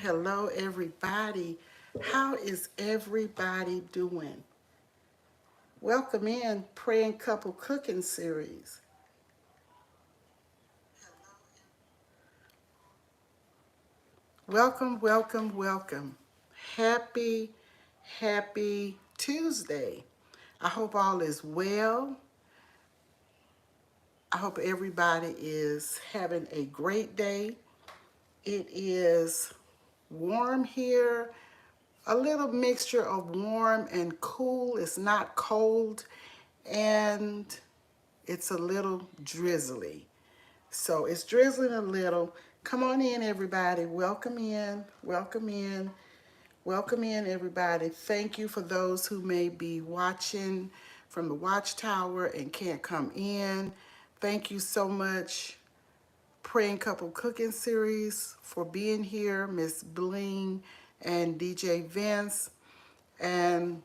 Hello, everybody. How is everybody doing? Welcome in Praying Couple Cooking Series. Welcome, welcome, welcome. Happy, happy Tuesday. I hope all is well. I hope everybody is having a great day. It is warm here, a little mixture of warm and cool. It's not cold, and it's a little drizzly. So it's drizzling a little. Come on in, everybody. Welcome in. Welcome in. Welcome in, everybody. Thank you for those who may be watching from the watchtower and can't come in. Thank you so much, Praying Couple Cooking Series, for being here, Miss Bling and DJ Vince. And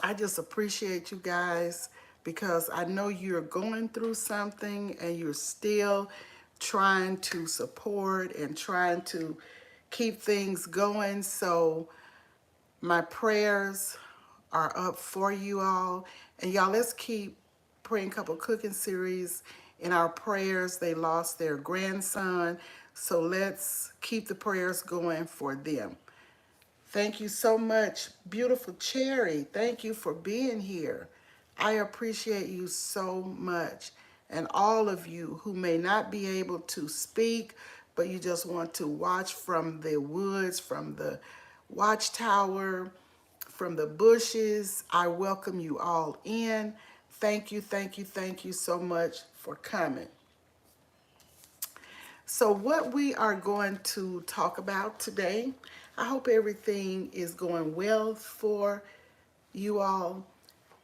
I just appreciate you guys because I know you're going through something and you're still trying to support and trying to keep things going. So my prayers are up for you all. And y'all, let's keep Praying Couple Cooking Series in our prayers. They lost their grandson. So let's keep the prayers going for them. Thank you so much, beautiful Cherry. Thank you for being here. I appreciate you so much. And all of you who may not be able to speak, but you just want to watch from the woods, from the watchtower, from the bushes, I welcome you all in. Thank you, thank you, thank you so much for coming. So what we are going to talk about today, I hope everything is going well for you all.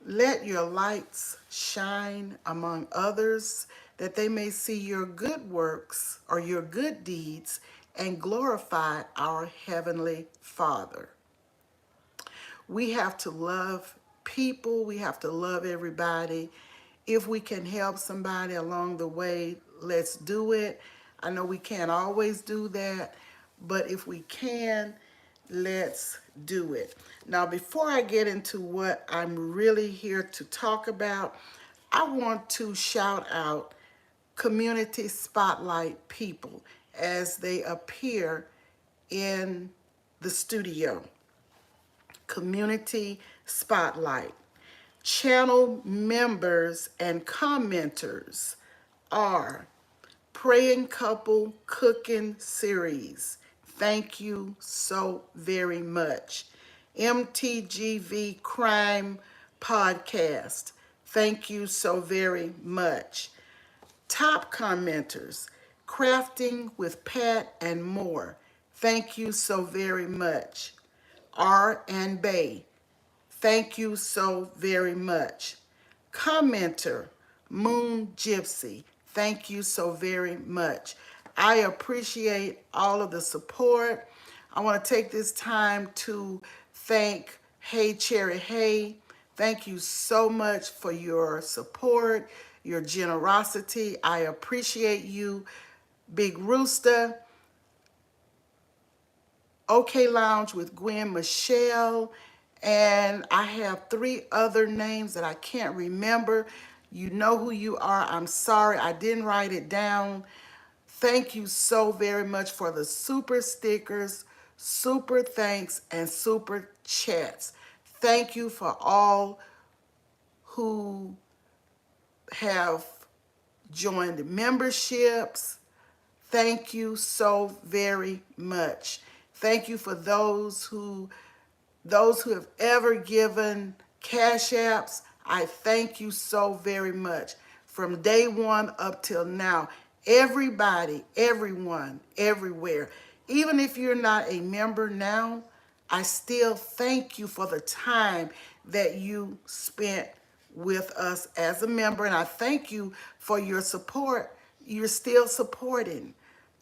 Let your lights shine among others, that they may see your good works or your good deeds and glorify our Heavenly Father. We have to love people. We have to love everybody. If we can help somebody along the way, let's do it. I know we can't always do that, but if we can, let's do it. Now, before I get into what I'm really here to talk about, I want to shout out Community Spotlight people as they appear in the studio. Community Spotlight. Channel members and commenters are Praying Couple Cooking Series. Thank you so very much. MTGV Crime Podcast. Thank you so very much. Top commenters, Crafting with Pat and more. Thank you so very much. R and Bay. Thank you so very much. Commenter, Moon Gypsy. Thank you so very much. I appreciate all of the support. I want to take this time to thank Hey Cherry Hey. Thank you so much for your support, your generosity. I appreciate you. Big Rooster, OK Lounge with Gwen Michelle, and I have three other names that I can't remember. You know who you are. I'm sorry, I didn't write it down. Thank you so very much for the super stickers, super thanks, and super chats. Thank you for all who have joined memberships. Thank you so very much. Thank you for those who have ever given cash apps. I thank you so very much. From day one up till now, everybody, everyone, everywhere. Even if you're not a member now, I still thank you for the time that you spent with us as a member. And I thank you for your support. You're still supporting.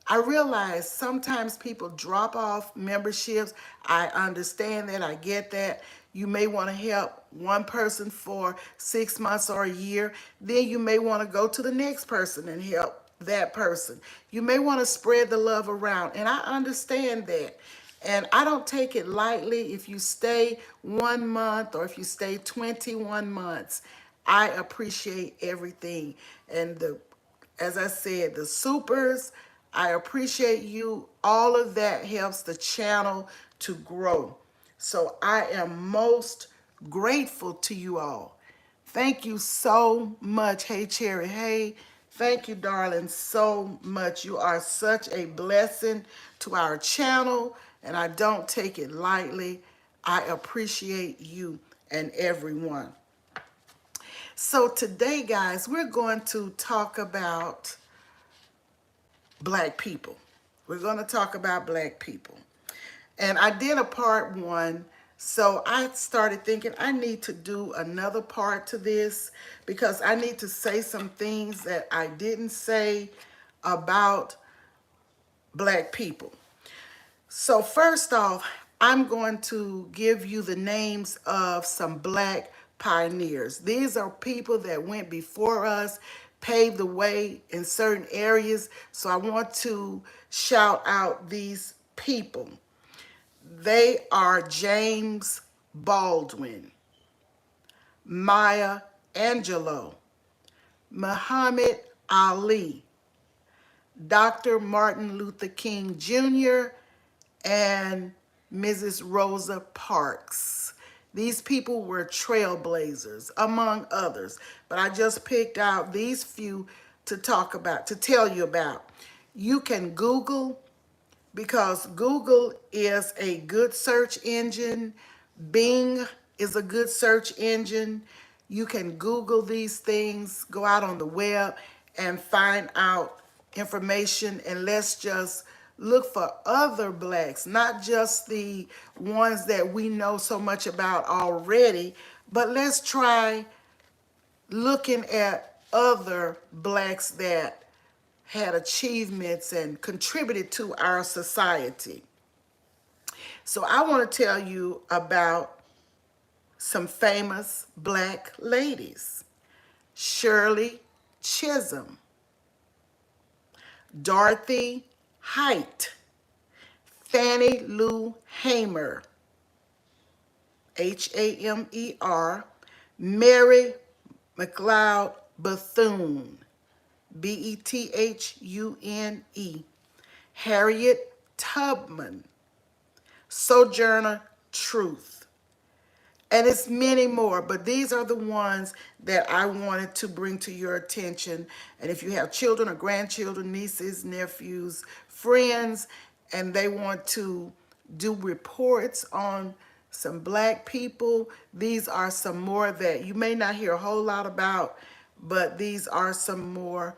I realize sometimes people drop off memberships. I understand that. I get that. You may want to help one person for 6 months or a year. Then you may want to go to the next person and help that person. You may want to spread the love around, and I understand that. And I don't take it lightly if you stay 1 month or if you stay 21 months. I appreciate everything. And as I said, the supers, I appreciate you. All of that helps the channel to grow. So I am most grateful to you all. Thank you so much. Hey, Cherry. Hey, thank you, darling, so much. You are such a blessing to our channel, and I don't take it lightly. I appreciate you and everyone. So today, guys, we're going to talk about Black people. We're going to talk about Black people. And I did a part 1, so I started thinking I need to do another part to this because I need to say some things that I didn't say about Black people. So first off, I'm going to give you the names of some Black pioneers. These are people that went before us, paved the way in certain areas. So I want to shout out these people. They are James Baldwin, Maya Angelou, Muhammad Ali, Dr. Martin Luther King Jr., and Mrs. Rosa Parks. These people were trailblazers, among others, but I just picked out these few to talk about, to tell you about. You can Google, because Google is a good search engine. Bing is a good search engine. You can Google these things, go out on the web and find out information, and let's just look for other Blacks, not just the ones that we know so much about already, but let's try looking at other Blacks that had achievements and contributed to our society. So I want to tell you about some famous Black ladies. Shirley Chisholm, Dorothy Height, Fannie Lou Hamer, Hamer, Mary McLeod Bethune, Bethune, Harriet Tubman, Sojourner Truth, and it's many more, but these are the ones that I wanted to bring to your attention. And if you have children or grandchildren, nieces, nephews, friends, and they want to do reports on some Black people, these are some more that you may not hear a whole lot about, but these are some more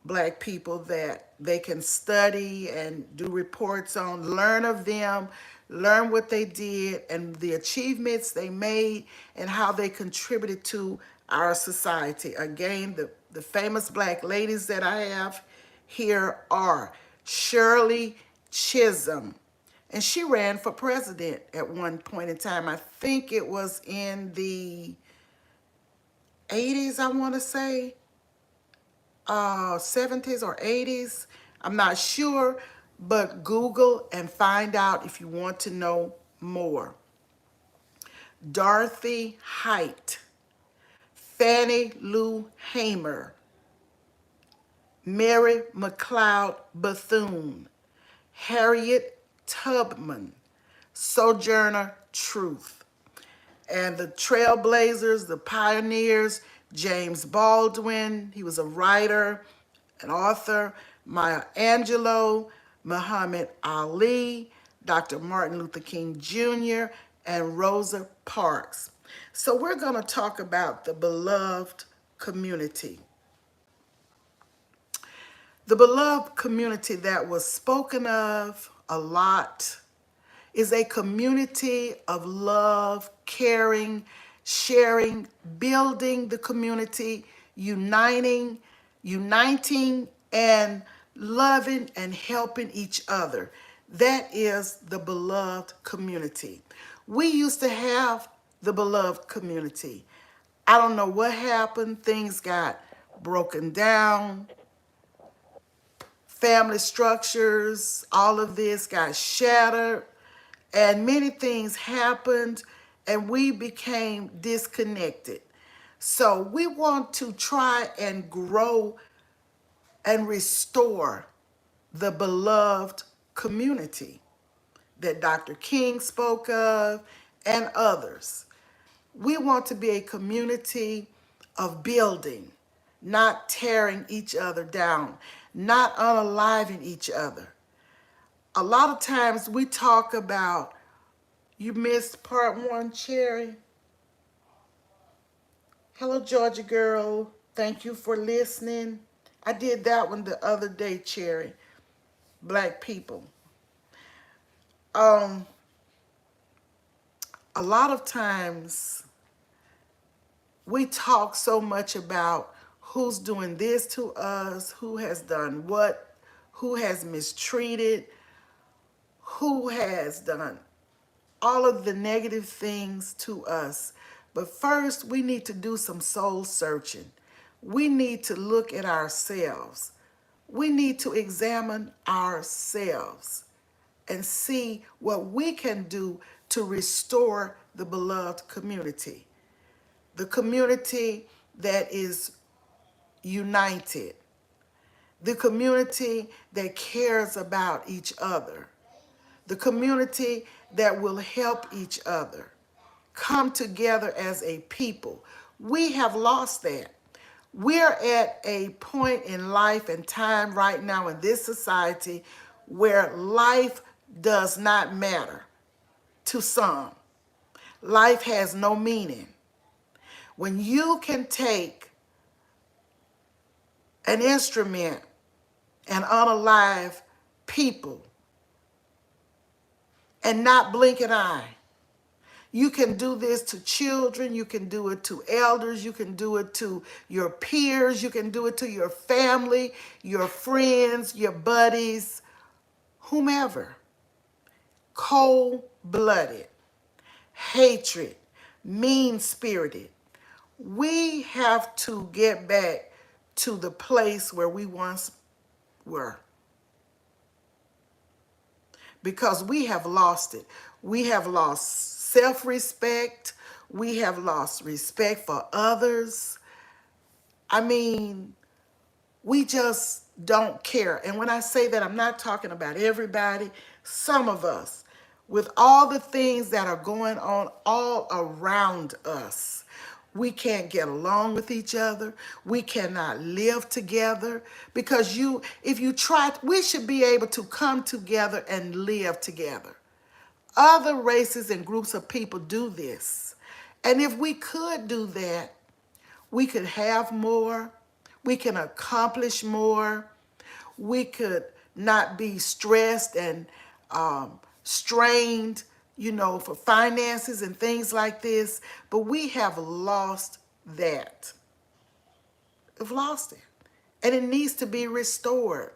Black people that they can study and do reports on, learn of them, learn what they did and the achievements they made and how they contributed to our society. Again, the famous Black ladies that I have here are Shirley Chisholm, and she ran for president at one point in time. I think it was in the 80s, I want to say. 70s or 80s. I'm not sure, but Google and find out if you want to know more. Dorothy Height, Fannie Lou Hamer, Mary McLeod Bethune, Harriet Tubman, Sojourner Truth. And the trailblazers, the pioneers, James Baldwin, he was a writer, an author, Maya Angelou, Muhammad Ali, Dr. Martin Luther King Jr., and Rosa Parks. So we're going to talk about the beloved community. The beloved community that was spoken of a lot is a community of love, caring, sharing, building the community, uniting, and loving and helping each other. That is the beloved community. We used to have the beloved community. I don't know what happened. Things got broken down. family structures, all of this got shattered, and many things happened, and we became disconnected. So we want to try and grow and restore the beloved community that Dr. King spoke of and others. We want to be a community of building, not tearing each other down, not unaliving each other. A lot of times we talk about, you missed part one, Cherry. Hello, Georgia girl. Thank you for listening. I did that one the other day, Cherry. Black people. Um, a lot of times we talk so much about who's doing this to us, who has done what, who has mistreated, who has done all of the negative things to us. But first, we need to do some soul searching. We need to look at ourselves. We need to examine ourselves and see what we can do to restore the beloved community. The community that is united. The community that cares about each other. The community that will help each other come together as a people. We have lost that. We're at a point in life and time right now in this society where life does not matter to some. Life has no meaning. When you can take an instrument and unalive people and not blink an eye. You can do this to children, you can do it to elders, you can do it to your peers, you can do it to your family, your friends, your buddies, whomever. Cold-blooded, hatred, mean-spirited. We have to get back to the place where we once were, because we have lost it. We have lost self-respect. We have lost respect for others. I mean, we just don't care. And when I say that, I'm not talking about everybody. Some of us, with all the things that are going on all around us, we can't get along with each other. We cannot live together because if you try, we should be able to come together and live together. Other races and groups of people do this. And if we could do that, we could have more, we can accomplish more, we could not be stressed and strained, for finances and things like this. But we have lost that. We've lost it. And it needs to be restored.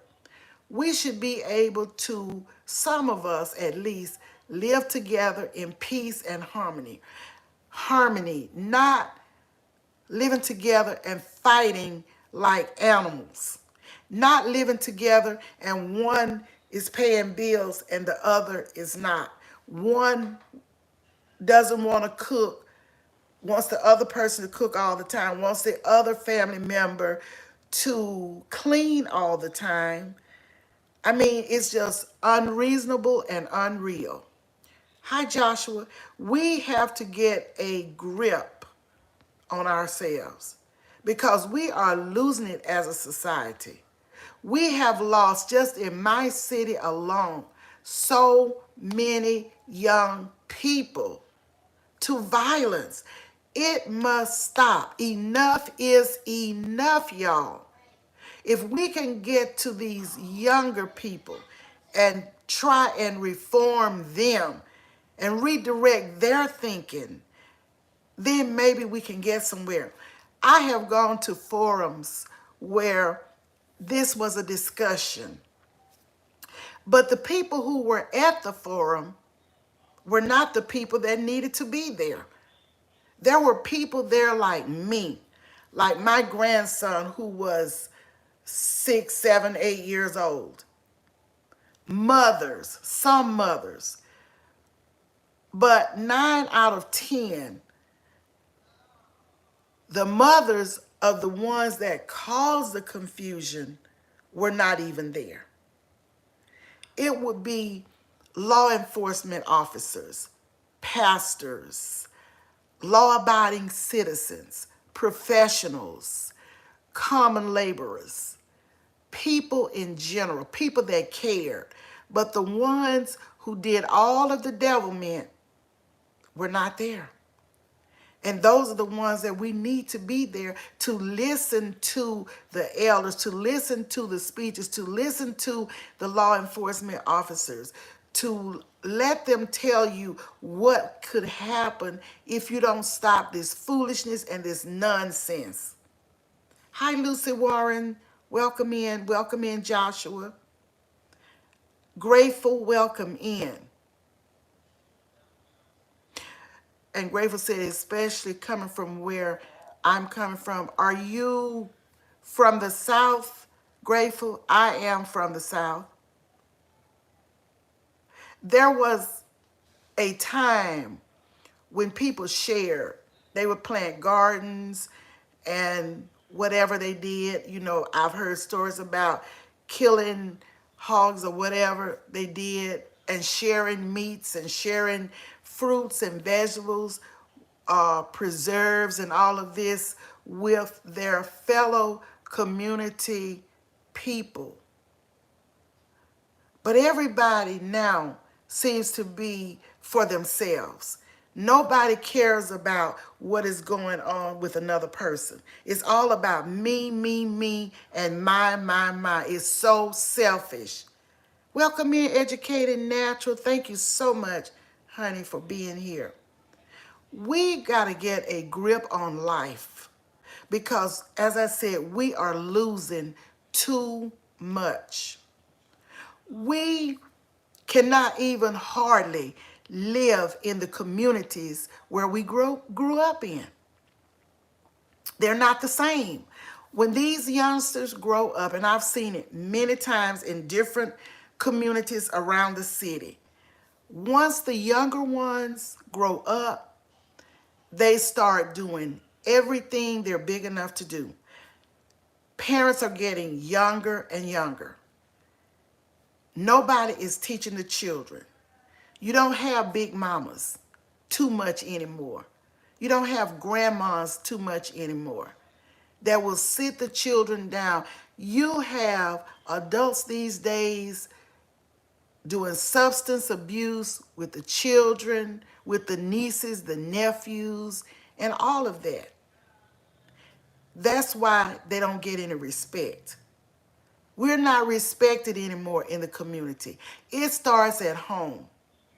We should be able to, some of us at least, live together in peace and harmony. Harmony, not living together and fighting like animals. Not living together and one is paying bills and the other is not. One doesn't want to cook, wants the other person to cook all the time, wants the other family member to clean all the time. I mean, it's just unreasonable and unreal. Hi, Joshua. We have to get a grip on ourselves because we are losing it as a society. We have lost, just in my city alone, so many young people to violence. It must stop. Enough is enough, y'all. If we can get to these younger people and try and reform them and redirect their thinking, then maybe we can get somewhere. I have gone to forums where this was a discussion, but the people who were at the forum were not the people that needed to be there. There were people there like me, like my grandson who was 6, 7, 8 years old. Mothers, some mothers. But 9 out of 10, the mothers of the ones that caused the confusion were not even there. It would be law enforcement officers, pastors, law-abiding citizens, professionals, common laborers, people in general, people that cared. But the ones who did all of the devilment were not there. And those are the ones that we need to be there to listen to the elders, to listen to the speeches, to listen to the law enforcement officers, to let them tell you what could happen if you don't stop this foolishness and this nonsense. Hi, Lucy Warren. Welcome in. Welcome in, Joshua. Grateful, welcome in. And Grateful said, especially coming from where I'm coming from. Are you from the South, Grateful? I am from the South. There was a time when people shared. They would plant gardens and whatever they did. You know, I've heard stories about killing hogs or whatever they did and sharing meats and sharing fruits and vegetables, preserves and all of this with their fellow community people. But everybody now seems to be for themselves. Nobody cares about what is going on with another person. It's all about me, me, me, and my. It's so selfish. Welcome in, Educated Natural. Thank you so much, honey, for being here. We got to get a grip on life because, as I said, we are losing too much. We cannot even hardly live in the communities where we grew up in. They're not the same. When these youngsters grow up, and I've seen it many times in different communities around the city, once the younger ones grow up, they start doing everything they're big enough to do. Parents are getting younger and younger. Nobody is teaching the children. You don't have big mamas too much anymore. You don't have grandmas too much anymore that will sit the children down. You have adults these days doing substance abuse with the children, with the nieces, the nephews, and all of that. That's why they don't get any respect. We're not respected anymore in the community. It starts at home.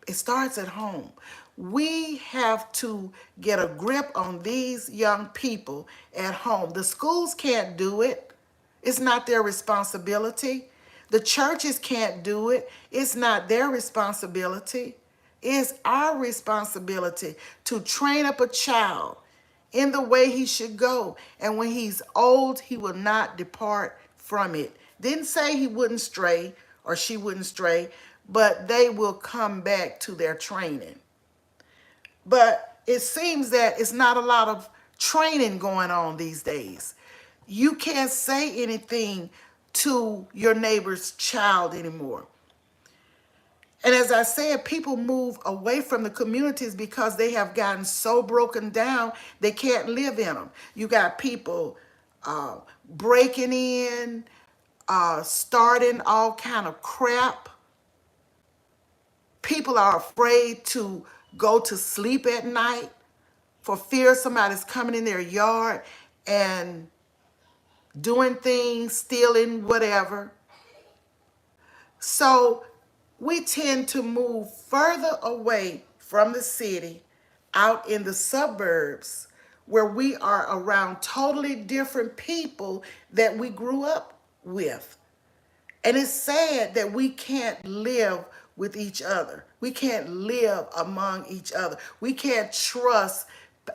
It starts at home. We have to get a grip on these young people at home. The schools can't do it. It's not their responsibility. The churches can't do it. It's not their responsibility. It's our responsibility to train up a child in the way he should go. And when he's old, he will not depart from it. Didn't say he wouldn't stray or she wouldn't stray, but they will come back to their training. But it seems that it's not a lot of training going on these days. You can't say anything to your neighbor's child anymore. And as I said, people move away from the communities because they have gotten so broken down, they can't live in them. You got people breaking in, starting all kind of crap. People are afraid to go to sleep at night for fear somebody's coming in their yard and doing things, stealing, whatever. So we tend to move further away from the city, out in the suburbs, where we are around totally different people that we grew up with. And it's sad that we can't live with each other. We can't live among each other. We can't trust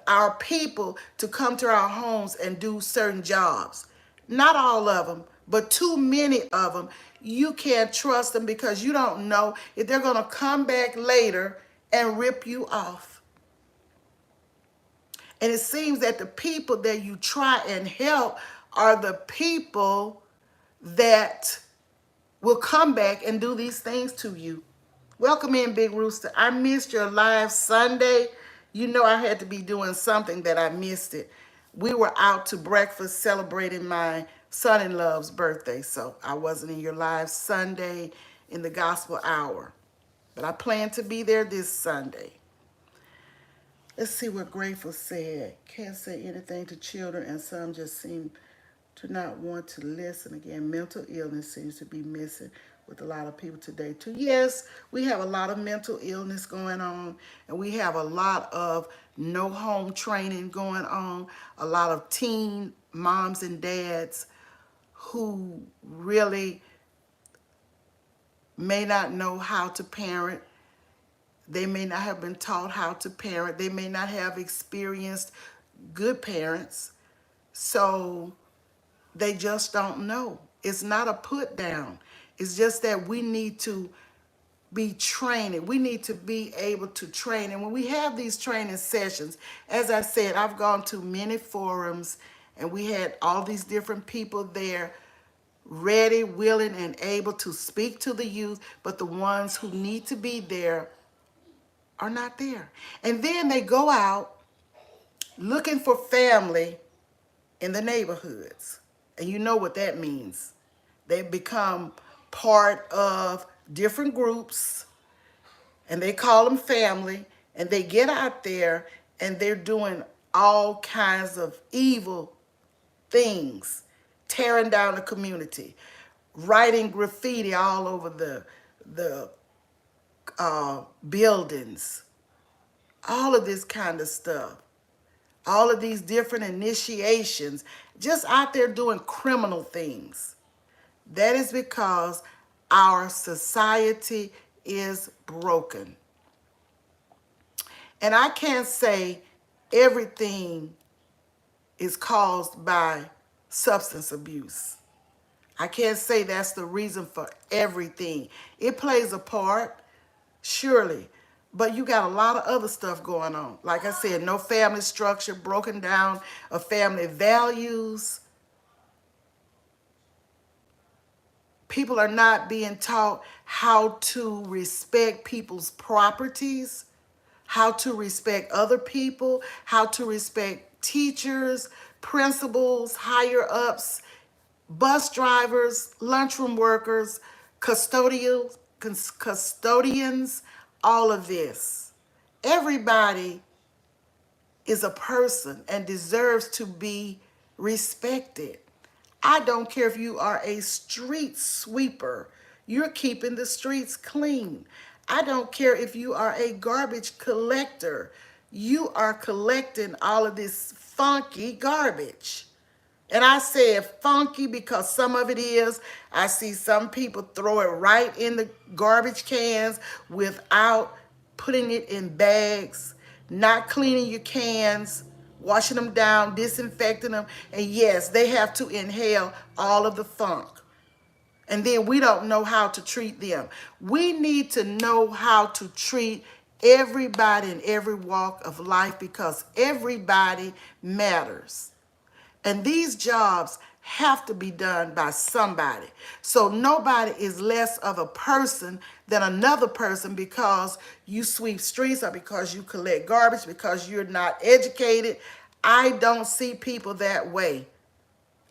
our people to come to our homes and do certain jobs. Not all of them, But too many of them, you can't trust them because you don't know if they're going to come back later and rip you off. And it seems that the people that you try and help are the people that will come back and do these things to you. Welcome in, Big Rooster. I missed your live Sunday. You know I had to be doing something that I missed it. We were out to breakfast celebrating my son-in-law's birthday, so I wasn't in your live Sunday in the gospel hour. But I plan to be there this Sunday. Let's see what Grateful said. Can't say anything to children, and some just seem to not want to listen. Again, mental illness seems to be missing with a lot of people today too. Yes, we have a lot of mental illness going on, and we have a lot of no home training going on, a lot of teen moms and dads who really may not know how to parent. They may not have been taught how to parent. They may not have experienced good parents. So they just don't know. It's not a put down. It's just that we need to be training. We need to be able to train. And when we have these training sessions, as I said, I've gone to many forums and we had all these different people there ready, willing, and able to speak to the youth, but the ones who need to be there are not there. And then they go out looking for family in the neighborhoods. And you know what that means. They become part of different groups and they call them family, and they get out there and they're doing all kinds of evil things, tearing down the community, writing graffiti all over the buildings, all of this kind of stuff, all of these different initiations, just out there doing criminal things. That is because our society is broken. And I can't say everything is caused by substance abuse. I can't say that's the reason for everything. It plays a part, surely, but you got a lot of other stuff going on. Like I said, no family structure, broken down of family values. People are not being taught how to respect people's properties, how to respect other people, how to respect teachers, principals, higher ups, bus drivers, lunchroom workers, custodians, all of this. Everybody is a person and deserves to be respected. I don't care if you are a street sweeper. You're keeping the streets clean. I don't care if you are a garbage collector. You are collecting all of this funky garbage. And I said funky because some of it is. I see some people throw it right in the garbage cans without putting it in bags, not cleaning your cans, washing them down, disinfecting them. And yes, they have to inhale all of the funk. And then we don't know how to treat them. We need to know how to treat everybody in every walk of life because everybody matters. And these jobs have to be done by somebody. So nobody is less of a person than another person because you sweep streets or because you collect garbage, because you're not educated. I don't see people that way.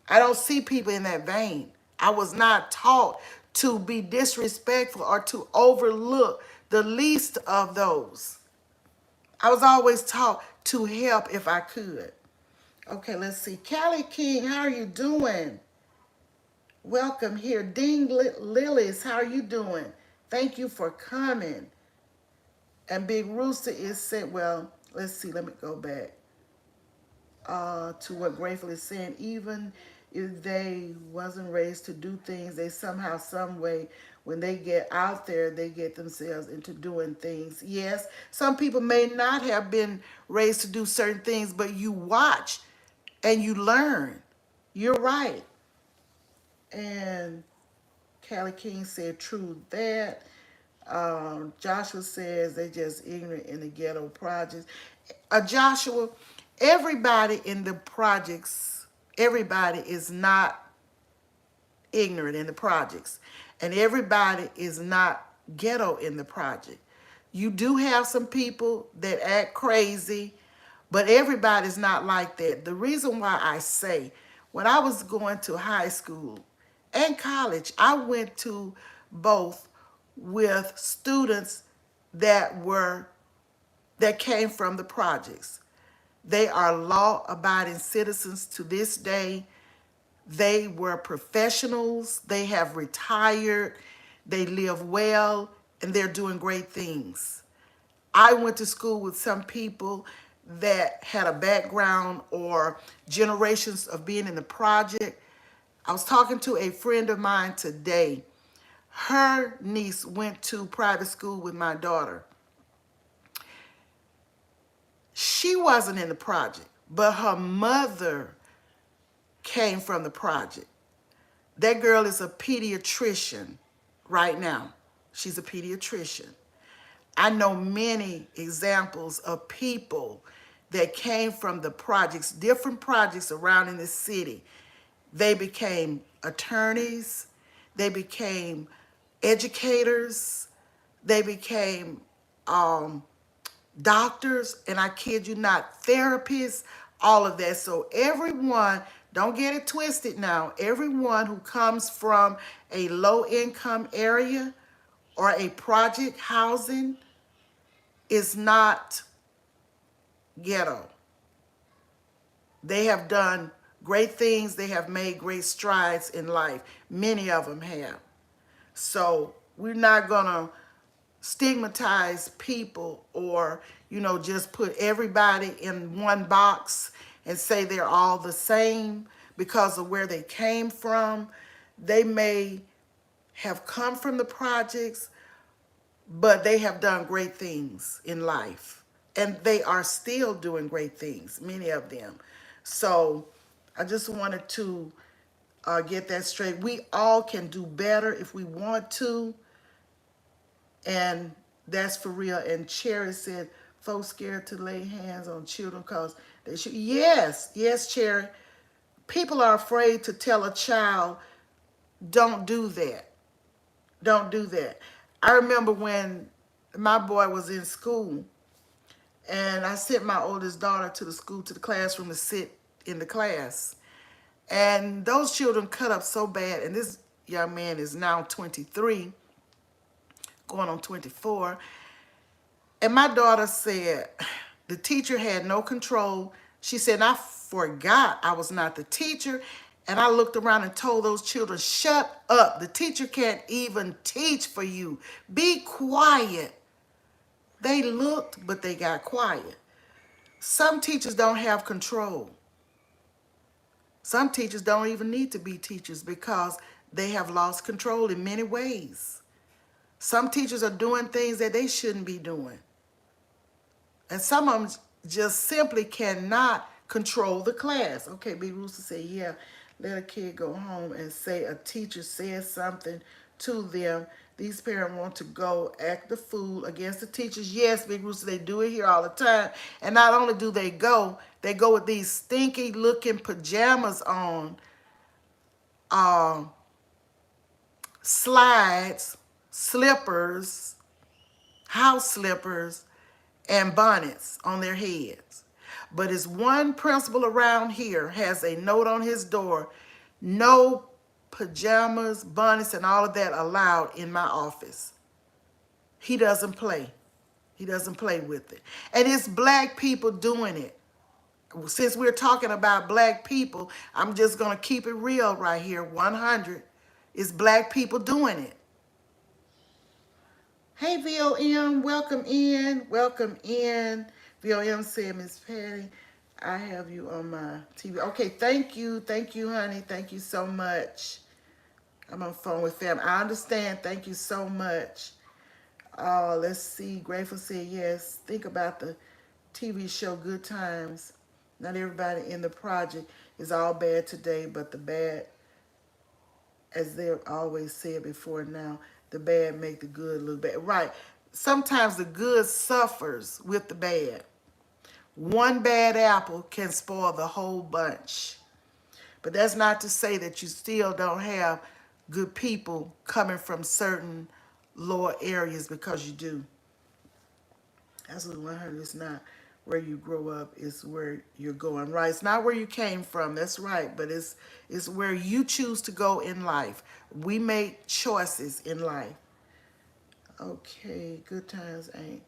I don't see people in that vein. I was not taught to be disrespectful or to overlook the least of those. I was always taught to help if I could. Okay, let's see. Callie King, how are you doing? Welcome here. Ding Lilies, how are you doing? Thank you for coming. And Big Rooster is saying, well, let's see. Let me go back to what Grateful is saying. Even if they wasn't raised to do things, they somehow, some way, when they get out there, they get themselves into doing things. Yes, some people may not have been raised to do certain things, but you watch and you learn. You're right. And Callie King said, true that. Joshua says they just ignorant in the ghetto projects. Joshua, everybody in the projects, everybody is not ignorant in the projects. And everybody is not ghetto in the project. You do have some people that act crazy, but everybody's not like that. The reason why I say, when I was going to high school and college, I went to both with students that came from the projects. They are law-abiding citizens to this day. They were professionals. They have retired. They live well, and they're doing great things. I went to school with some people that had a background or generations of being in the project. I was talking to a friend of mine today. Her niece went to private school with my daughter. She wasn't in the project, but her mother came from the project. That girl is a pediatrician right now. She's a pediatrician. I know many examples of people that came from the projects, different projects around in the city. They became attorneys, they became educators, they became doctors, and I kid you not, therapists, all of that. So everyone, don't get it twisted now, everyone who comes from a low income area or a project housing is not ghetto. They have done great things. They have made great strides in life. Many of them have. So we're not going to stigmatize people or, just put everybody in one box and say they're all the same because of where they came from. They may have come from the projects, but they have done great things in life. And they are still doing great things, many of them. So I just wanted to get that straight. We all can do better if we want to. And that's for real. And Cherry said, folks scared to lay hands on children because they should. Yes, yes, Cherry. People are afraid to tell a child, don't do that. Don't do that. I remember when my boy was in school and I sent my oldest daughter to the school, to the classroom to sit in the class. And those children cut up so bad. And this young man is now 23, going on 24. And my daughter said the teacher had no control. She said, I forgot I was not the teacher. And I looked around and told those children, shut up. The teacher can't even teach for you. Be quiet. They looked, but they got quiet. Some teachers don't have control. Some teachers don't even need to be teachers because they have lost control in many ways. Some teachers are doing things that they shouldn't be doing. And some of them just simply cannot control the class. Okay, Big Rooster said, yeah, let a kid go home and say a teacher says something to them. These parents want to go act the fool against the teachers. Yes, Big Rooster, they do it here all the time. And not only do they go with these stinky looking pajamas on, slides, slippers, house slippers, and bonnets on their heads. But it's one principal around here has a note on his door, no pajamas, bonnets, and all of that allowed in my office. He doesn't play. He doesn't play with it. And it's black people doing it. Since we're talking about black people, I'm just going to keep it real right here, 100. It's black people doing it. Hey, VOM, welcome in. Welcome in. VOM said, Miss Patty, I have you on my TV. Okay, thank you. Thank you, honey. Thank you so much. I'm on the phone with fam. I understand. Thank you so much. Let's see. Grateful said, yes. Think about the TV show Good Times. Not everybody in the project is all bad today, but the bad as they always said before now, the bad make the good look bad. Right. Sometimes the good suffers with the bad. One bad apple can spoil the whole bunch. But that's not to say that you still don't have good people coming from certain lower areas, because you do. Absolutely 100. It's not where you grow up, it's where you're going. Right. It's not where you came from. That's right. But it's where you choose to go in life. We make choices in life. Okay. Good times ain't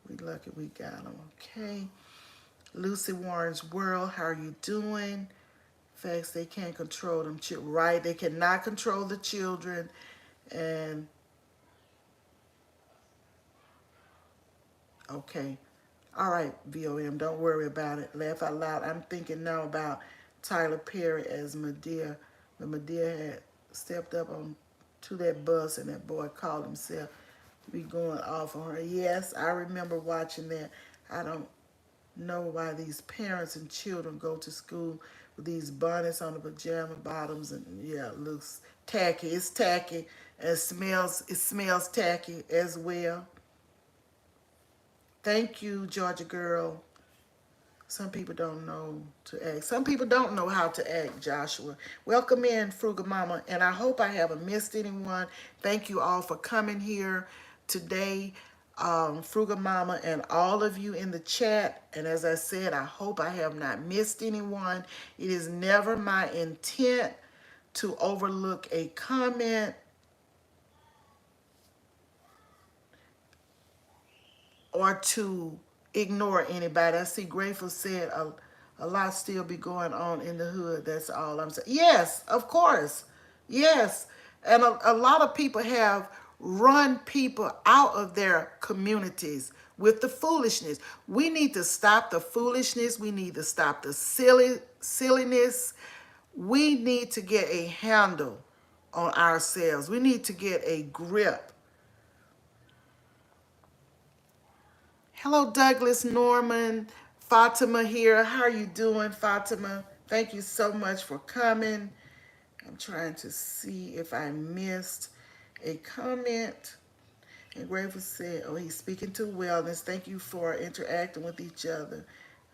we lucky we got them. Okay. Lucy Warren's World. How are you doing? Facts, they can't control them. Right. They cannot control the children. And okay. All right, VOM, don't worry about it. Laugh out loud. I'm thinking now about Tyler Perry as Madea. When Madea had stepped up on to that bus and that boy called himself be going off on her. Yes, I remember watching that. I don't know why these parents and children go to school with these bonnets on the pajama bottoms, and yeah, it looks tacky. It's tacky. And it smells tacky as well. Thank you, Georgia girl. Some people don't know to act. Some people don't know how to act, Joshua. Welcome in, Frugal Mama, and I hope I haven't missed anyone. Thank you all for coming here today, Frugal Mama, and all of you in the chat. And as I said, I hope I have not missed anyone. It is never my intent to overlook a comment or to ignore anybody. I see Grateful said a lot still be going on in the hood. That's all I'm saying. Yes, of course. Yes. And a lot of people have run people out of their communities with the foolishness. We need to stop the foolishness. We need to stop the silliness. We need to get a handle on ourselves. We need to get a grip. Hello, Douglas Norman. Fatima here. How are you doing, Fatima? Thank you so much for coming. I'm trying to see if I missed a comment. And Grateful said, oh, he's speaking to wellness. Thank you for interacting with each other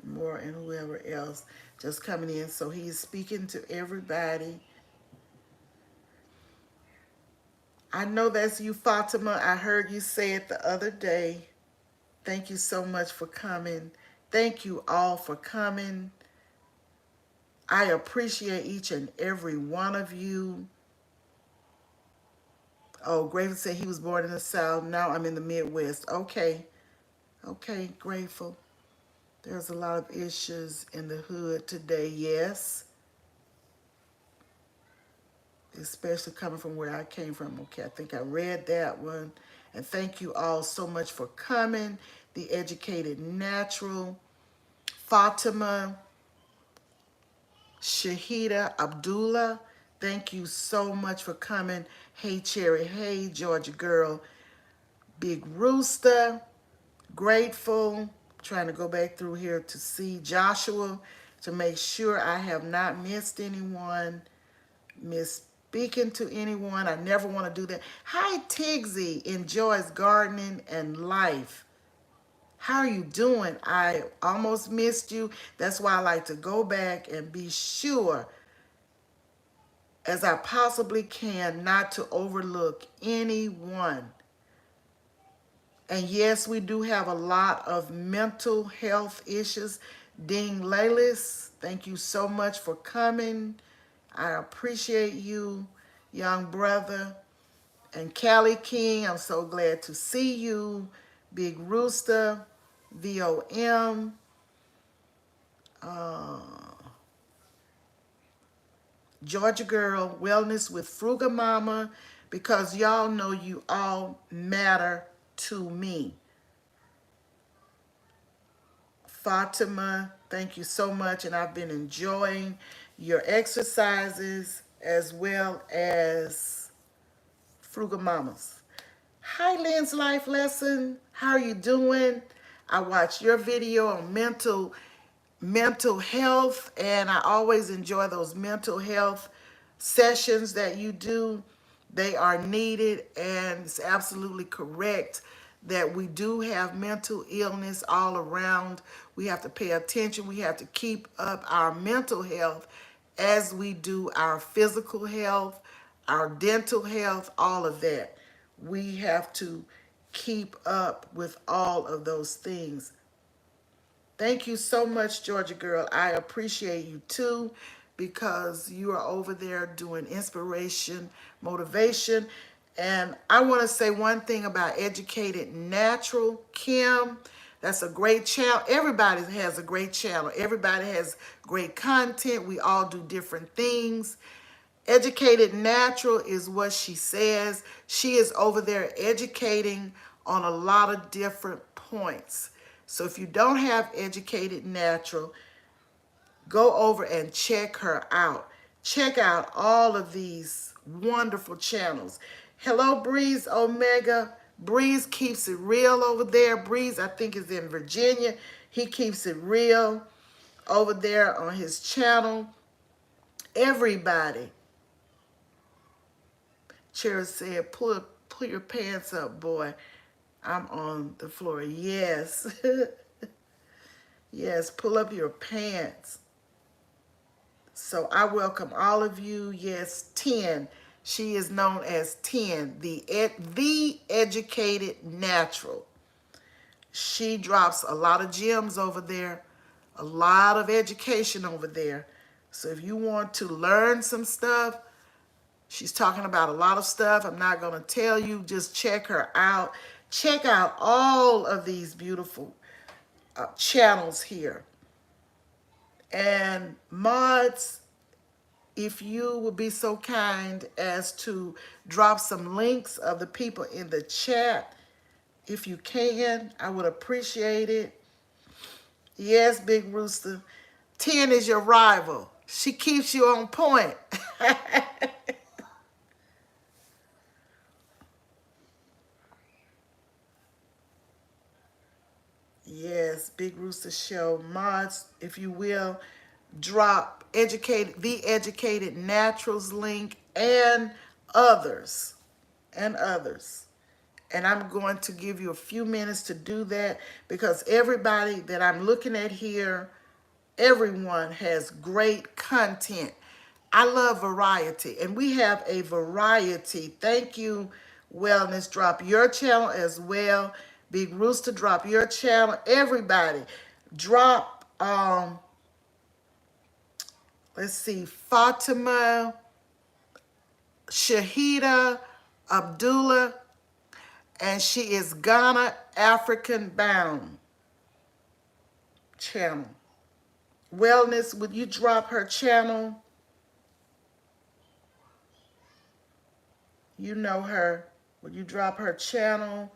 more, and whoever else just coming in. So he's speaking to everybody. I know that's you, Fatima. I heard you say it the other day. Thank you so much for coming. Thank you all for coming. I appreciate each and every one of you. Oh, Grateful said he was born in the South. Now I'm in the Midwest. Okay. Okay, Grateful. There's a lot of issues in the hood today, yes. Especially coming from where I came from. Okay, I think I read that one. And thank you all so much for coming. The Educated Natural, Fatima, Shahida Abdullah, thank you so much for coming. Hey, Cherry. Hey, Georgia girl. Big Rooster. Grateful. Trying to go back through here to see Joshua to make sure I have not missed anyone, missed speaking to anyone. I never want to do that. Hi, Tigsy. Enjoys gardening and life. How are you doing? I almost missed you. That's why I like to go back and be sure as I possibly can not to overlook anyone. And yes, we do have a lot of mental health issues. Dean Lalis, thank you so much for coming. I appreciate you, young brother. And Callie King, I'm so glad to see you. Big Rooster, VOM. Georgia Girl, Wellness with Frugal Mama, because y'all know you all matter to me. Fatima, thank you so much, and I've been enjoying your exercises as well as Frugal Mamas. Hi, Lynn's Life Lesson. How are you doing? I watched your video on mental health, and I always enjoy those mental health sessions that you do, they are needed, and it's absolutely correct that we do have mental illness all around. We have to pay attention. We have to keep up our mental health as we do our physical health, our dental health, all of that. We have to keep up with all of those things. Thank you so much, Georgia girl. I appreciate you too, because you are over there doing inspiration, motivation. And I want to say one thing about Educated Natural, Kim. That's a great channel. Everybody has a great channel. Everybody has great content. We all do different things. Educated Natural is what she says. She is over there educating on a lot of different points. So if you don't have Educated Natural, go over and check her out. Check out all of these wonderful channels. Hello, Breeze Omega. Breeze keeps it real over there. Breeze, I think, is in Virginia. He keeps it real over there on his channel. Everybody. Cheryl said, pull your pants up, boy. I'm on the floor. Yes. Yes, pull up your pants. So I welcome all of you. Yes, 10. She is known as 10, the Educated Natural. She drops a lot of gems over there, a lot of education over there. So if you want to learn some stuff, she's talking about a lot of stuff. I'm not going to tell you. Just check her out. Check out all of these beautiful channels here. And mods, if you would be so kind as to drop some links of the people in the chat, if you can, I would appreciate it. Yes, Big Rooster. 10 is your rival. She keeps you on point. Yes, Big Rooster Show. Mods, if you will, drop the Educated Naturals link and others. And others. And I'm going to give you a few minutes to do that, because everybody that I'm looking at here, everyone has great content. I love variety, and we have a variety. Thank you, Wellness. Drop your channel as well. Big Rooster, drop your channel. Everybody, drop, let's see, Fatima, Shahida, Abdullah, and she is Ghana African Bound channel. Wellness, would you drop her channel? You know her. Would you drop her channel?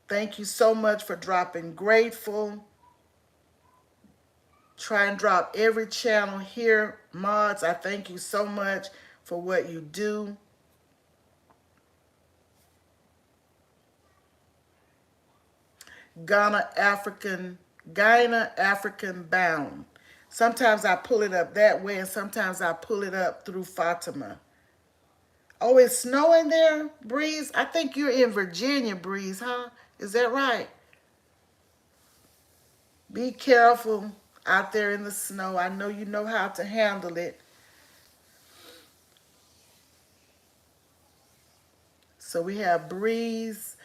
Thank you so much for dropping Grateful. Try and drop every channel here. Mods, I thank you so much for what you do. Ghana African Bound. Sometimes I pull it up that way, and sometimes I pull it up through Fatima. Oh, it's snowing there, Breeze? I think you're in Virginia, Breeze, huh? Is that right? Be careful out there in the snow. I know you know how to handle it. So we have Breeze,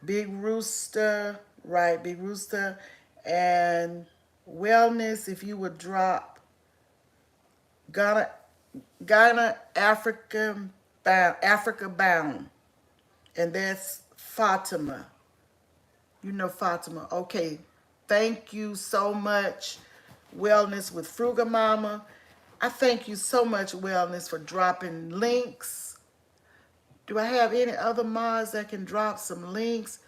Big Rooster, right, Big Rooster, and Wellness, if you would drop Ghana Africa Bound, and that's Fatima. You know Fatima. Okay, thank you so much, Wellness with Fruga Mama. I thank you so much, Wellness, for dropping links. Do I have any other mods that can drop some links?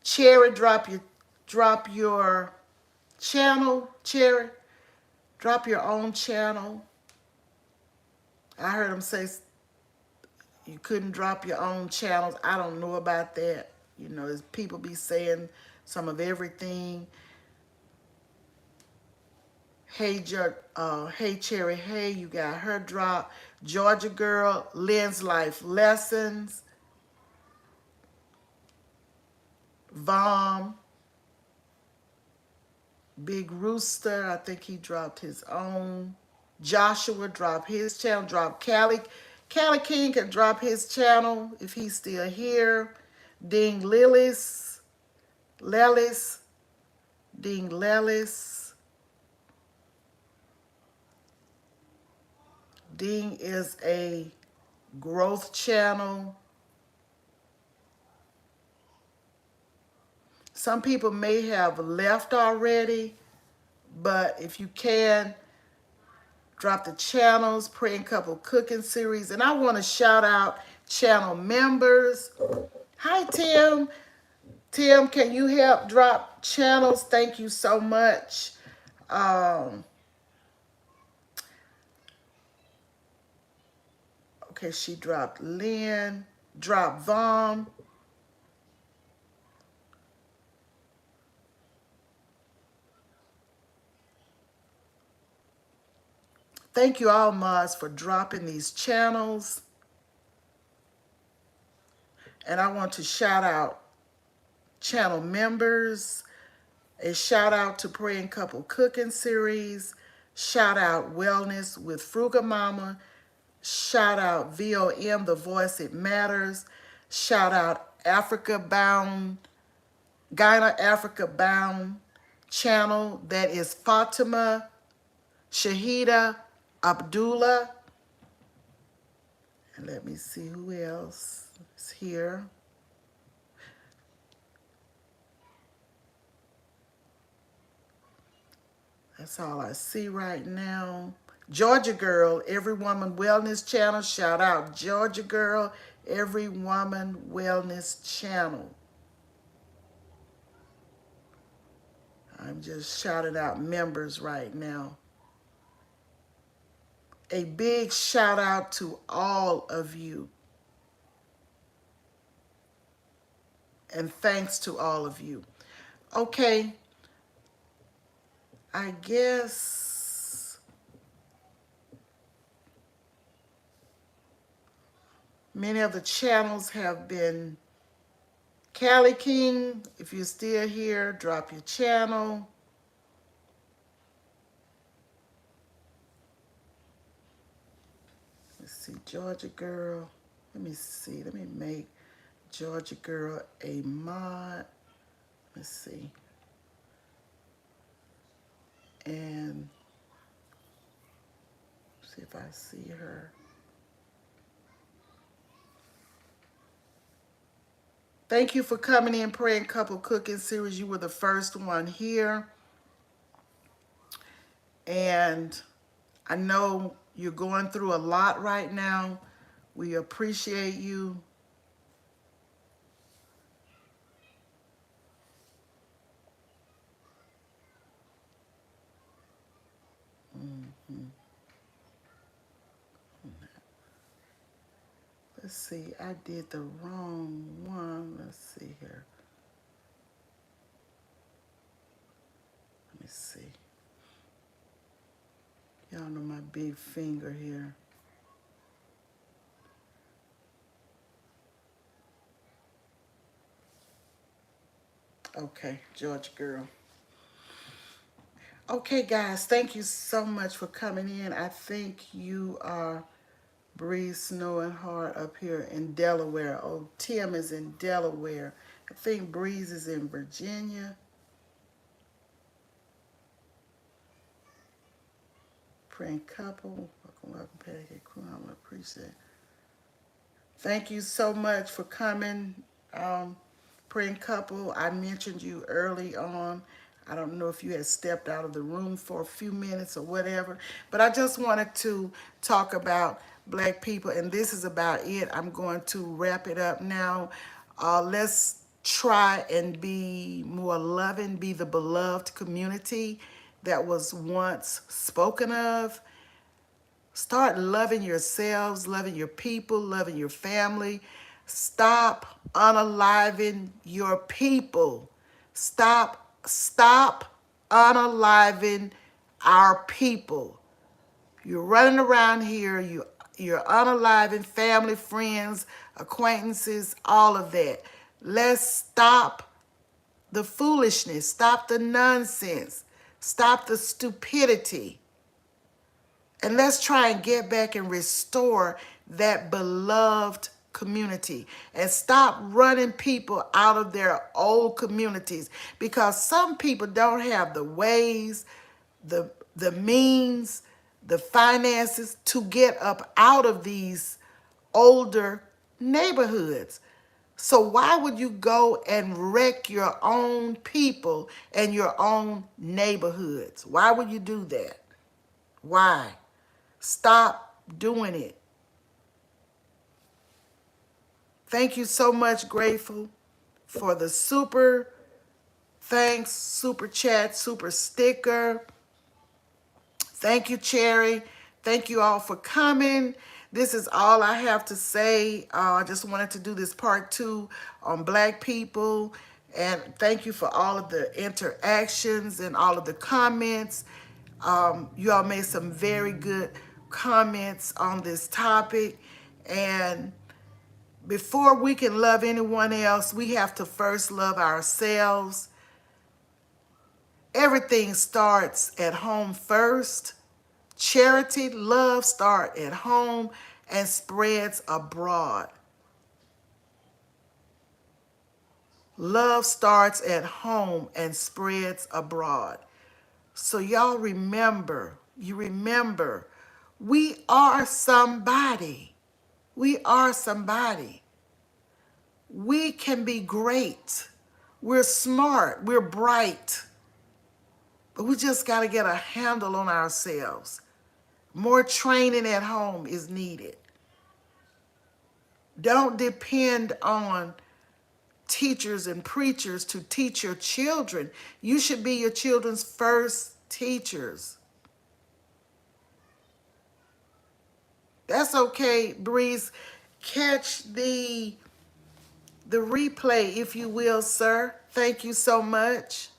Cherry, drop your channel. Cherry, drop your own channel. I heard them say you couldn't drop your own channels. I don't know about that. You know, as people be saying some of everything. Hey Cherry, hey, you got her drop. Georgia Girl, Lynn's Life Lessons, Vom, Big Rooster, I think he dropped his own. Joshua dropped his channel, dropped Cali. Cali King can drop his channel if he's still here. Ding Lelis, Ding Lelis. Ding is a growth channel. Some people may have left already, but if you can, drop the channels, Praying Couple Cooking Series. And I want to shout out channel members. Hi, Tim. Tim, can you help drop channels? Thank you so much. Okay, she dropped Lynn, dropped Vom. Thank you all, mods, for dropping these channels. And I want to shout out channel members. A shout out to Praying Couple Cooking Series. Shout out Wellness with Fruga Mama. Shout out VOM, The Voice It Matters. Shout out Africa Bound, Ghana Africa Bound channel. That is Fatima, Shahida, Abdullah. And let me see who else is here. That's all I see right now. Georgia Girl, Every Woman Wellness Channel. Shout out Georgia Girl, Every Woman Wellness Channel. I'm just shouting out members right now. A big shout out to all of you. And thanks to all of you. Okay. I guess many of the channels have been. Cali King, if you're still here, drop your channel. Let's see, Georgia Girl. Let me see. Let me make Georgia Girl a mod. Let's see. And see if I see her. Thank you for coming in, Praying Couple Cooking Series. You were the first one here. And I know you're going through a lot right now. We appreciate you. Let's see, I did the wrong one. Let's see here. Let me see. Y'all know my big finger here. Okay, Georgia Girl. Okay, guys, thank you so much for coming in. I think you are Breeze Snow and Heart up here in Delaware. Oh, Tim is in Delaware. I think Breeze is in Virginia. Praying Couple. Welcome, Patty Crew. I appreciate it. Thank you so much for coming. Praying Couple, I mentioned you early on. I don't know if you had stepped out of the room for a few minutes or whatever, but I just wanted to talk about Black people, and this is about it. I'm going to wrap it up now. Let's try and be more loving, be the beloved community that was once spoken of. Start loving yourselves, loving your people, loving your family. Stop unaliving your people. Stop unaliving our people. You're running around here, you're unaliving family, friends, acquaintances, all of that. Let's stop the foolishness, stop the nonsense, stop the stupidity. And let's try and get back and restore that beloved community and stop running people out of their old communities, because some people don't have the ways, the means, the finances to get up out of these older neighborhoods. So why would you go and wreck your own people and your own neighborhoods? Why would you do that? Why? Stop doing it. Thank you so much, Grateful, for the super thanks, super chat, super sticker. Thank you, Cherry. Thank you all for coming. This is all I have to say. I just wanted to do this part 2 on Black people. And thank you for all of the interactions and all of the comments. You all made some very good comments on this topic. And before we can love anyone else, we have to first love ourselves. Everything starts at home first. Charity, love start at home and spreads abroad. Love starts at home and spreads abroad. So y'all remember, we are somebody. We are somebody. We can be great. We're smart. We're bright. But we just got to get a handle on ourselves. More training at home is needed. Don't depend on teachers and preachers to teach your children. You should be your children's first teachers. That's okay, Breeze. Catch the replay, if you will, sir. Thank you so much.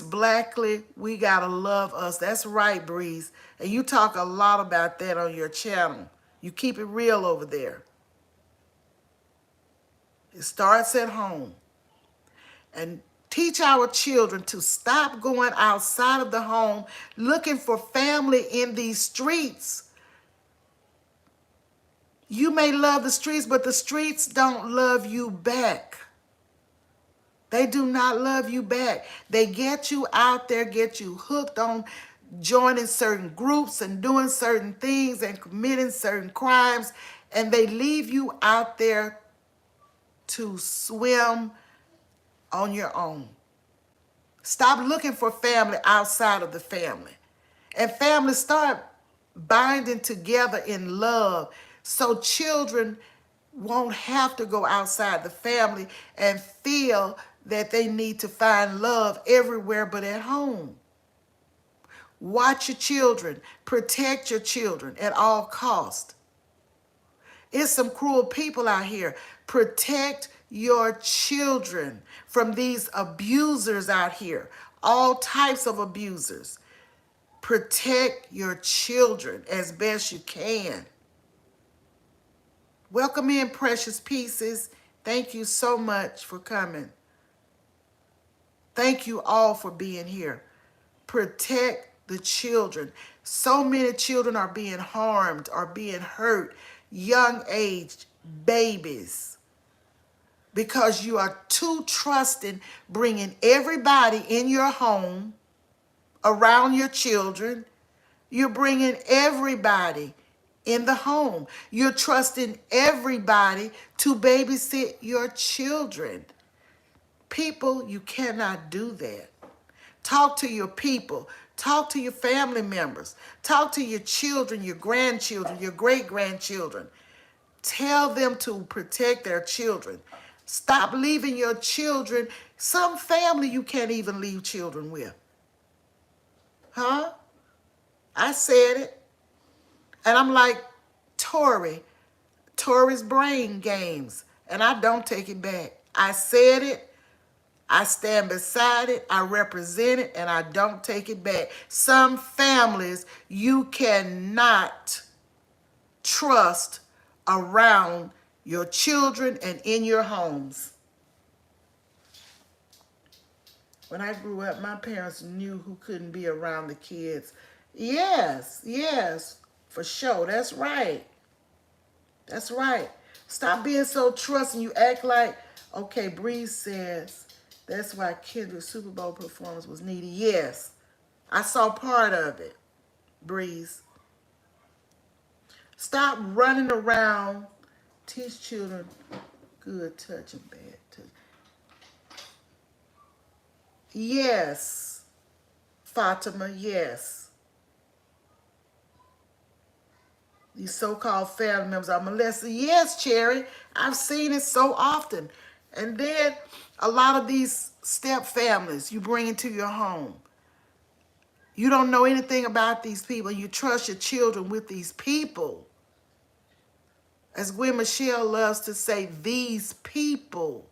Blackly, we gotta love us. That's right, Breeze. And you talk a lot about that on your channel. You keep it real over there. It starts at home. And teach our children to stop going outside of the home looking for family in these streets. You may love the streets, but the streets don't love you back. They do not love you back. They get you out there, get you hooked on joining certain groups and doing certain things and committing certain crimes, and they leave you out there to swim on your own. Stop looking for family outside of the family. And families start binding together in love so children won't have to go outside the family and feel that they need to find love everywhere but at home. Watch your children. Protect your children at all costs. It's some cruel people out here. Protect your children from these abusers out here. All types of abusers. Protect your children as best you can. Welcome in, precious pieces. Thank you so much for coming. Thank you all for being here. Protect the children. So many children are being harmed, are being hurt, young age babies, because you are too trusting, bringing everybody in your home around your children. You're bringing everybody in the home. You're trusting everybody to babysit your children. People, you cannot do that. Talk to your people. Talk to your family members. Talk to your children, your grandchildren, your great-grandchildren. Tell them to protect their children. Stop leaving your children. Some family you can't even leave children with. Huh? I said it. And I'm like, Tori's brain games. And I don't take it back. I said it. I stand beside it, I represent it, and I don't take it back. Some families you cannot trust around your children and in your homes. When I grew up, my parents knew who couldn't be around the kids. Yes, yes, for sure. That's right. That's right. Stop being so trusting. You act like, okay, Breeze says that's why Kendrick's Super Bowl performance was needed. Yes, I saw part of it, Breeze. Stop running around. Teach children good touch and bad touch. Yes, Fatima, yes. These so-called family members are molested. Yes, Cherry, I've seen it so often. And then a lot of these step families you bring into your home. You don't know anything about these people. You trust your children with these people. As Gwen Michelle loves to say, these people.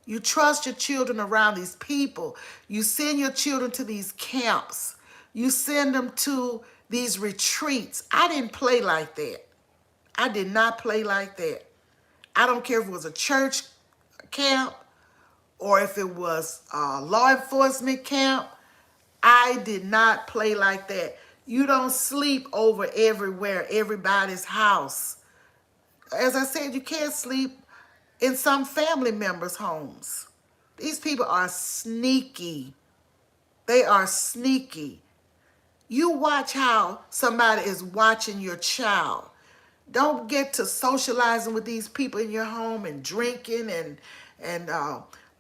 You trust your children around these people. You send your children to these camps. You send them to these retreats. I didn't play like that. I did not play like that. I don't care if it was a church camp or if it was a law enforcement camp. I did not play like that. You don't sleep over everywhere, everybody's house. As I said, you can't sleep in some family members' homes. These people are sneaky. They are sneaky. You watch how somebody is watching your child. Don't get to socializing with these people in your home and drinking and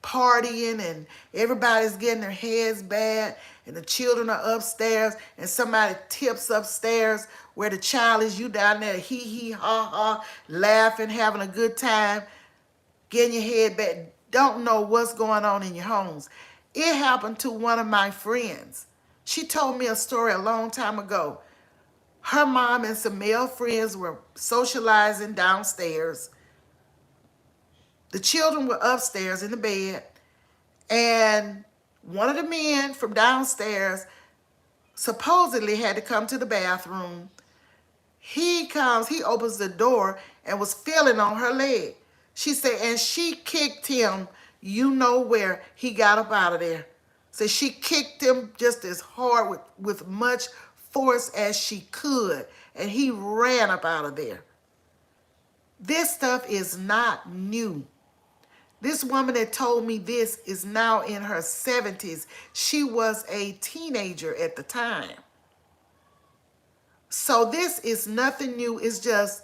partying, and everybody's getting their heads bad, and the children are upstairs, and somebody tips upstairs where the child is. You down there hee hee ha ha, laughing, having a good time, getting your head back. Don't know what's going on in your homes. It happened to one of my friends. She told me a story a long time ago. Her mom and some male friends were socializing downstairs. The children were upstairs in the bed, and one of the men from downstairs supposedly had to come to the bathroom. He comes, he opens the door and was feeling on her leg. She said, and she kicked him, you know where. He got up out of there. So she kicked him just as hard with much force as she could, and he ran up out of there. This stuff is not new. This woman that told me this is now in her 70s. She was a teenager at the time. So this is nothing new. It's just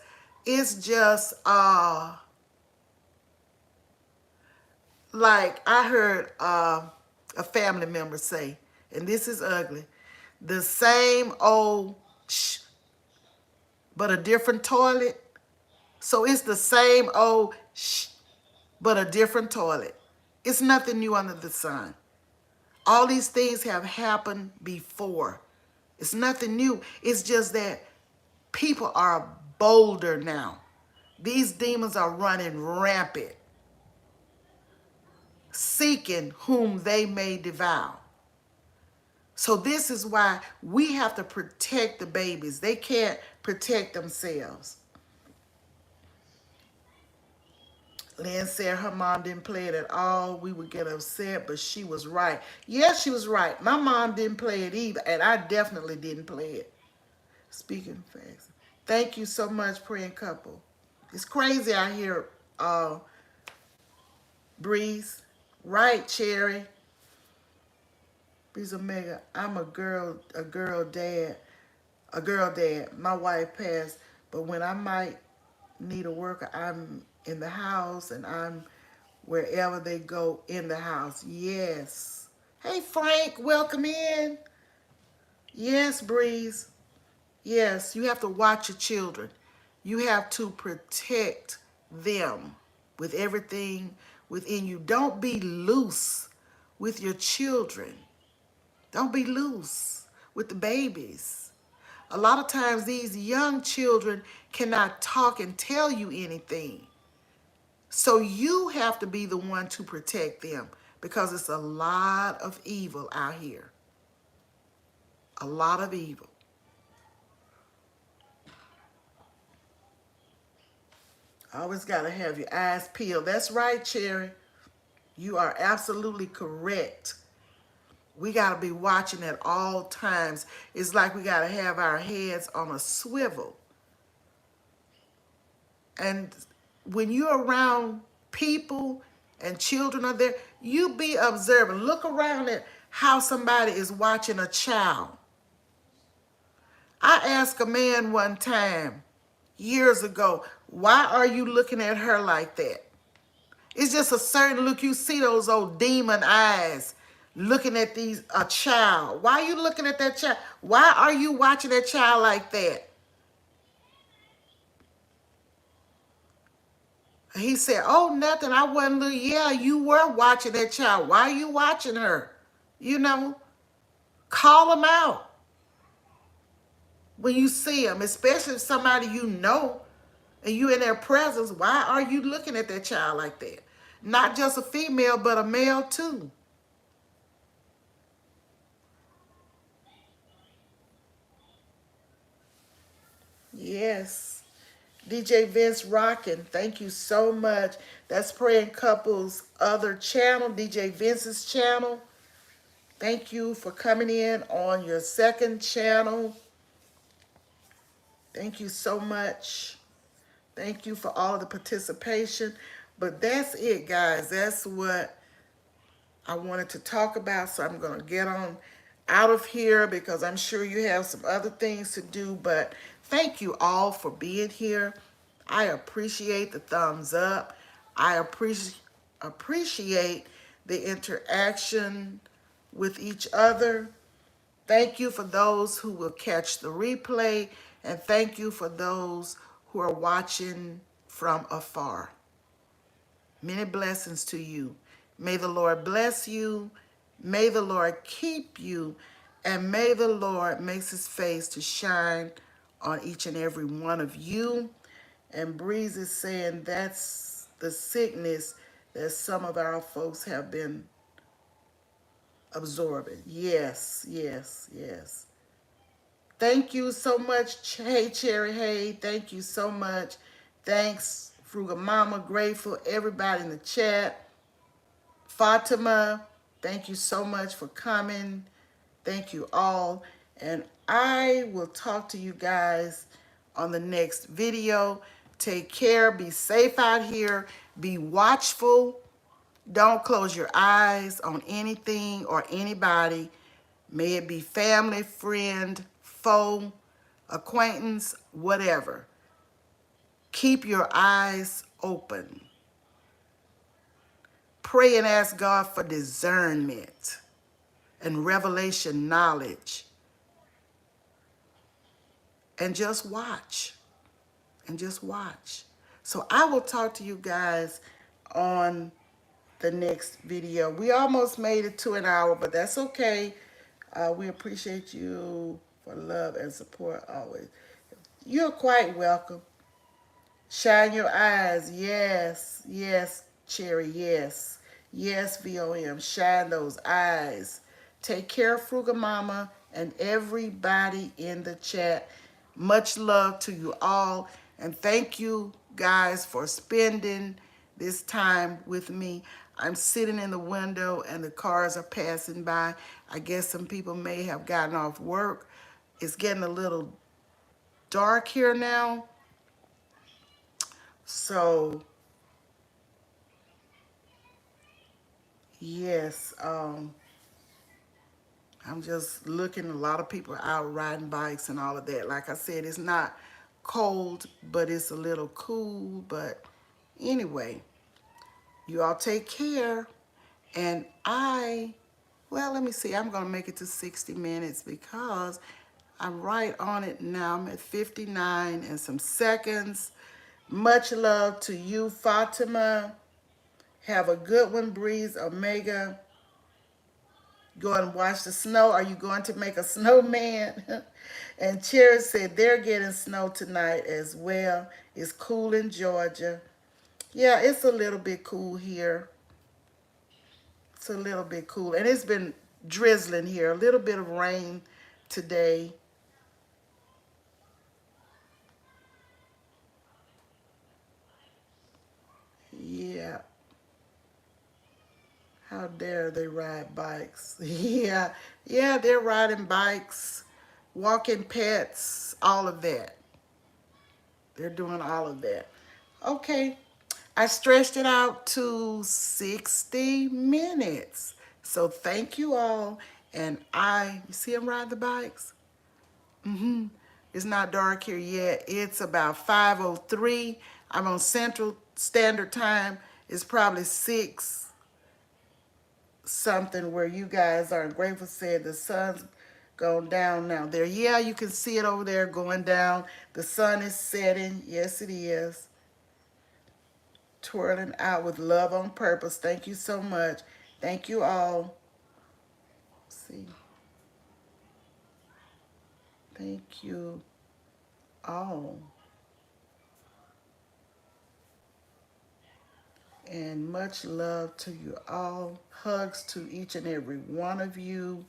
like I heard a family member say, and this is ugly, the same old but a different toilet. So it's the same old but a different toilet. It's nothing new under the sun. All these things have happened before. It's nothing new. It's just that people are bolder now. These demons are running rampant, seeking whom they may devour. So this is why we have to protect the babies. They can't protect themselves. Lynn said her mom didn't play it at all. We would get upset, but she was right. Yes, she was right. My mom didn't play it either, and I definitely didn't play it. Speaking facts. Thank you so much, praying couple. It's crazy out here, Breeze. Right, Cherry. Breeze Omega. I'm a girl dad. A girl dad. My wife passed, but when I might need a worker, I'm in the house and I'm wherever they go in the house. Yes. Hey, Frank, welcome in. Yes, Breeze. Yes, you have to watch your children. You have to protect them with everything within you. Don't be loose with your children. Don't be loose with the babies. A lot of times these young children cannot talk and tell you anything. So you have to be the one to protect them. because it's a lot of evil out here. A lot of evil. Always got to have your eyes peeled. That's right, Cherry. You are absolutely correct. We got to be watching at all times. It's like we got to have our heads on a swivel. And when you're around people and children are there, you be observing. Look around at how somebody is watching a child. I asked a man one time, years ago, why are you looking at her like that? It's just a certain look. You see those old demon eyes looking at a child. Why are you looking at that child? Why are you watching that child like that? He said, oh, nothing. I wasn't looking. Yeah, you were watching that child. Why are you watching her? You know, call them out when you see them, especially if somebody you know and you in their presence. Why are you looking at that child like that? Not just a female, but a male too. Yes. DJ Vince Rockin', thank you so much. That's Praying Couples other channel, DJ Vince's channel. Thank you for coming in on your second channel. Thank you so much. Thank you for all the participation. But that's it, guys. That's what I wanted to talk about. So I'm going to get on out of here because I'm sure you have some other things to do. But thank you all for being here. I appreciate the thumbs up. I appreciate the interaction with each other. Thank you for those who will catch the replay, and thank you for those who are watching from afar. Many blessings to you. May the Lord bless you. May the Lord keep you. And may the Lord make his face to shine on each and every one of you. And Breeze is saying that's the sickness that some of our folks have been absorbing. Yes, yes, yes. Thank you so much. Hey, Cherry. Hey, thank you so much. Thanks, Frugal Mama. Grateful. Everybody in the chat. Fatima, thank you so much for coming. Thank you all. And I will talk to you guys on the next video. Take care. Be safe out here. Be watchful. Don't close your eyes on anything or anybody. May it be family, friend, foe, acquaintance, whatever. Keep your eyes open. Pray and ask God for discernment and revelation knowledge. And just watch. And just watch. So I will talk to you guys on the next video. We almost made it to an hour, but that's okay. We appreciate you for love and support always. You're quite welcome. Shine your eyes. Yes, yes, Cherry, yes. Yes, VOM. Shine those eyes. Take care, Frugal Mama, and everybody in the chat. Much love to you all. And thank you guys for spending this time with me. I'm sitting in the window and the cars are passing by. I guess some people may have gotten off work. It's getting a little dark here now. So, yes, I'm just looking. A lot of people out riding bikes and all of that. Like I said, it's not cold, but it's a little cool. But anyway, you all take care. And well, let me see. I'm going to make it to 60 minutes because I'm right on it now. I'm at 59 and some seconds. Much love to you, Fatima. Have a good one, Breeze Omega. Go and watch the snow. Are you going to make a snowman? And Cherry said they're getting snow tonight as well. It's cool in Georgia. Yeah, it's a little bit cool here. It's a little bit cool. And it's been drizzling here. A little bit of rain today. Yeah. How dare they ride bikes? Yeah. Yeah, they're riding bikes, walking pets, all of that. They're doing all of that. Okay. I stretched it out to 60 minutes. So thank you all. And you see them ride the bikes? It's not dark here yet. It's about 5:03. I'm on Central Standard Time. It's probably 6 something where you guys are. Grateful said the sun's gone down now there. Yeah, you can see it over there going down. The sun is setting. Yes, it is. Twirling out with love on purpose. Thank you so much. Thank you all. Let's see. Thank you all. And much love to you all. Hugs to each and every one of you.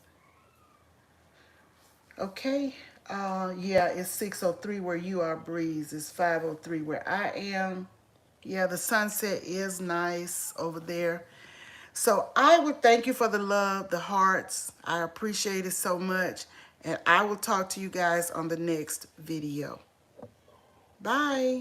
Okay. Yeah, it's 6:03 where you are, Breeze. It's 5:03 where I am. Yeah, the sunset is nice over there. So I would thank you for the love, the hearts. I appreciate it so much. And I will talk to you guys on the next video. Bye.